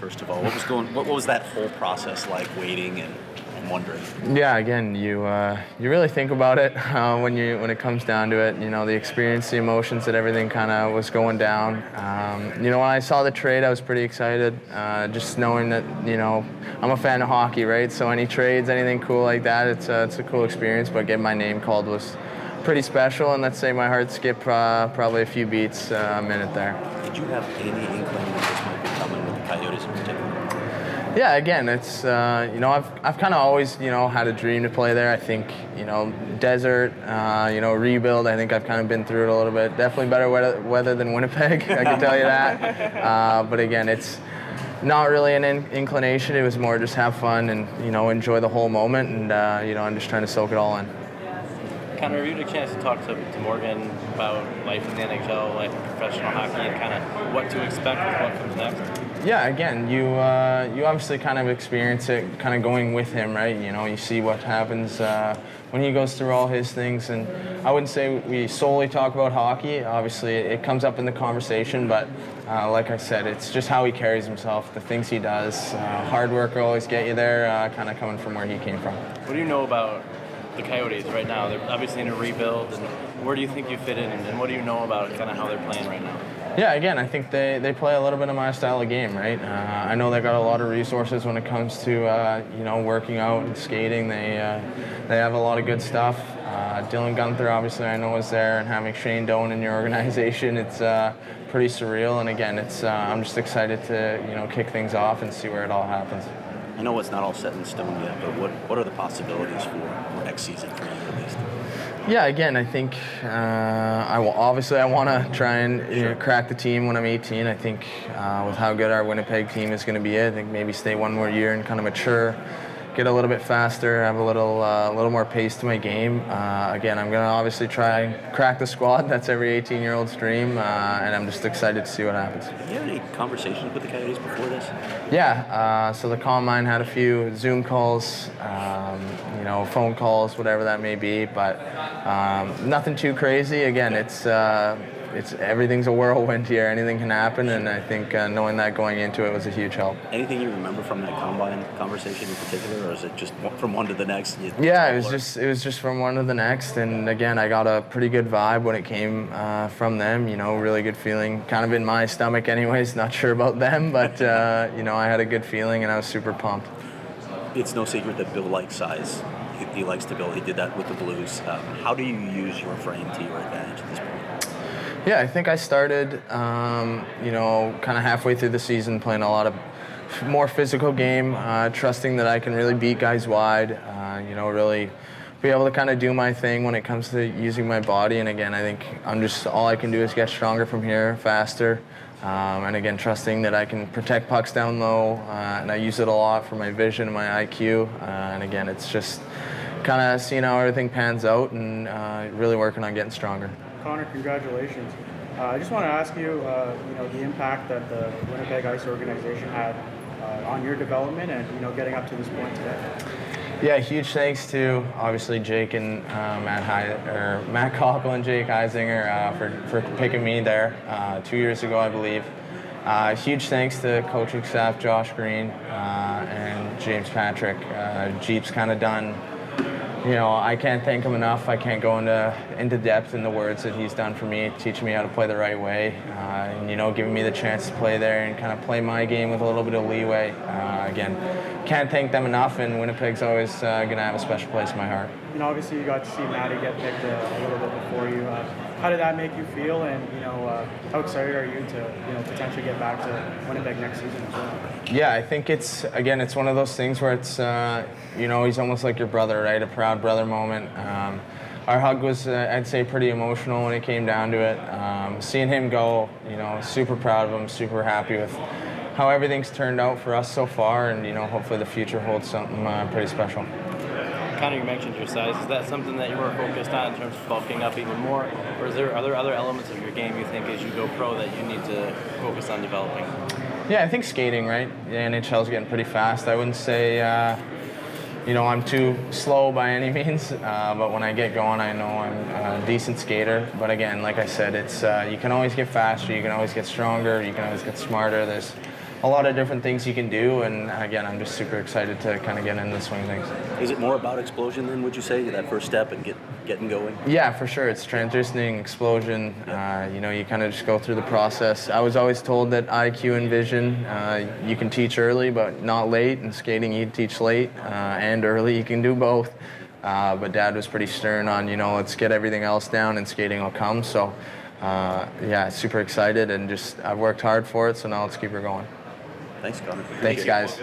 first of all. What was that whole process like, waiting and wondering? Yeah, again, you really think about it when it comes down to it. The experience, the emotions, that everything kind of was going down. When I saw the trade, I was pretty excited. Just knowing that I'm a fan of hockey, right? So any trades, anything cool like that, it's a cool experience. But getting my name called was pretty special, and let's say my heart skipped probably a few beats a minute there. Did you have any inkling that this might be coming with the Coyotes in particular? Yeah, again, it's I've kind of always had a dream to play there. I think desert, rebuild. I think I've kind of been through it a little bit. Definitely better weather than Winnipeg, I can tell you that. But again, it's not really an inclination. It was more just have fun and enjoy the whole moment, and I'm just trying to soak it all in. Conor, have you had a chance to talk to Morgan about life in the NHL, life in professional hockey, and kind of what to expect with what comes next? Yeah, again, you obviously kind of experience it kind of going with him, right? You see what happens when he goes through all his things. And I wouldn't say we solely talk about hockey. Obviously, it comes up in the conversation, but like I said, it's just how he carries himself, the things he does. Hard work will always get you there, kind of coming from where he came from. What do you know about the Coyotes right now? They're obviously in a rebuild, and where do you think you fit in, and what do you know about kind of how they're playing right now? Yeah, again, I think they play a little bit of my style of game, right? I know they got a lot of resources when it comes to working out and skating. They have a lot of good stuff. Dylan Gunther, obviously, I know is there, and having Shane Doan in your organization, it's pretty surreal. And again, it's I'm just excited to kick things off and see where it all happens. I know it's not all set in stone yet, but what are the possibilities for next season for you at least? Yeah, again, I think I want to try and crack the team when I'm 18. I think with how good our Winnipeg team is going to be, I think maybe stay one more year and kind of mature, get a little bit faster, have a little more pace to my game. Again, I'm going to obviously try and crack the squad. That's every 18-year-old's dream, and I'm just excited to see what happens. Have you had any conversations with the Coyotes before this? Yeah, so the Combine had a few Zoom calls, phone calls, whatever that may be, but nothing too crazy. Again, it's everything's a whirlwind here. Anything can happen, and I think knowing that going into it was a huge help. Anything you remember from that Combine conversation in particular, or is it just from one to the next? Yeah, it was just from one to the next, and again, I got a pretty good vibe when it came from them. Really good feeling, kind of in my stomach, anyways. Not sure about them, but I had a good feeling, and I was super pumped. It's no secret that Bill likes size. He likes to build. He did that with the Blues. How do you use your frame to your advantage at this point? Yeah, I think I started, kind of halfway through the season playing a lot of more physical game, trusting that I can really beat guys wide, really be able to kind of do my thing when it comes to using my body. And again, I think all I can do is get stronger from here, faster. And again, trusting that I can protect pucks down low, and I use it a lot for my vision and my IQ. And again, it's just kind of seeing how everything pans out and really working on getting stronger. Conor, congratulations. I just want to ask you, the impact that the Winnipeg Ice organization had on your development and, getting up to this point today. Yeah, huge thanks to obviously Jake and Matt Cockle and Jake Eisinger for picking me there 2 years ago, I believe. Huge thanks to coaching staff Josh Green and James Patrick. Jeep's kind of done. I can't thank him enough. I can't go into depth in the words that he's done for me, teaching me how to play the right way, and giving me the chance to play there and kind of play my game with a little bit of leeway. Again, can't thank them enough, and Winnipeg's always going to have a special place in my heart. Obviously you got to see Matty get picked a little bit before you. How did that make you feel, and how excited are you to potentially get back to Winnipeg next season as well? Yeah, I think it's one of those things where it's he's almost like your brother, right? A proud brother moment. Our hug was, I'd say, pretty emotional when it came down to it. Seeing him go, super proud of him, super happy with how everything's turned out for us so far, and hopefully the future holds something pretty special. Conor, you mentioned your size. Is that something that you were focused on in terms of bulking up even more, or are there other elements of your game you think as you go pro that you need to focus on developing? Yeah, I think skating, right? The NHL's getting pretty fast. I wouldn't say I'm too slow by any means, but when I get going, I know I'm a decent skater. But again, like I said, it's you can always get faster, you can always get stronger, you can always get smarter. There's a lot of different things you can do. And again, I'm just super excited to kind of get into the swing of things. Is it more about explosion then, would you say, that first step and getting going? Yeah, for sure. It's transitioning, explosion. You kind of just go through the process. I was always told that IQ and vision, you can teach early, but not late. And skating, you teach late and early. You can do both. But Dad was pretty stern on, let's get everything else down and skating will come. So, super excited and I've worked hard for it. So now let's keep her going. Thanks, Conor. Thanks, guys.